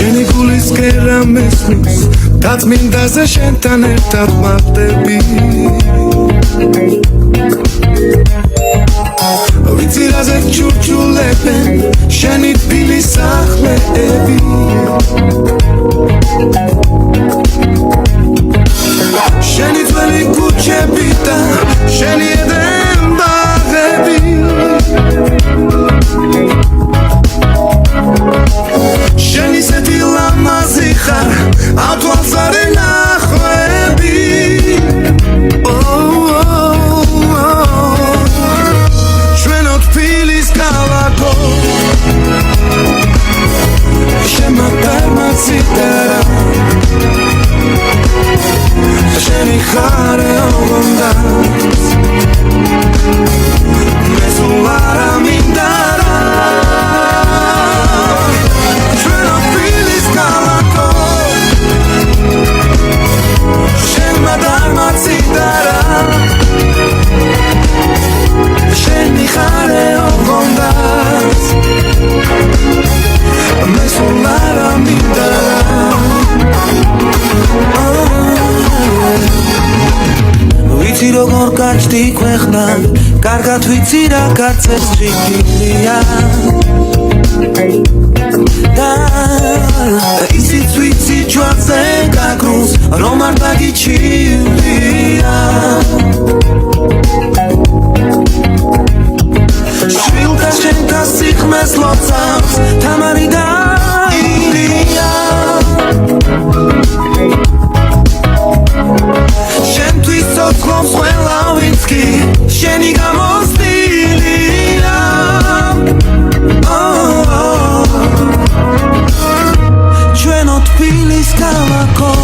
შენი გულის კერა მესმის დაწმინდაზე შენთან ერთად მარტები ვიცი რაზე ჩურჩულებენ შენი თბილი სახლეები შენი ძველი ქუჩები და შენი ედენ ბაღები შენი სეთი ლამაზი ხარ ავთვალს არ ენახვები ჩვენო თბილის ქალაქო შემატარმა ციტარა შენი ხარე ოღონდაც მე სულ არ ამინდარა ჩვენო თბილის ქალაქო შემატარმა ციტარა შენი ხარე ოღონდაც მე სულ არ ამინდარა ვიცი როგორ გაჩდი ქვეყნად კარგად ვიცი რა კაცებს ჭიქილია და ისიც ვიცი ჩვენზე გაგრუნს რომ არ დაგიჩივლია შვილთა შენთა სიხმეს ლოცავს თამარი და ილია შენთვის ცოცხლობს ყველა ვინც კი შენი გამოსტილია ჩვენო თბილის ქალაქო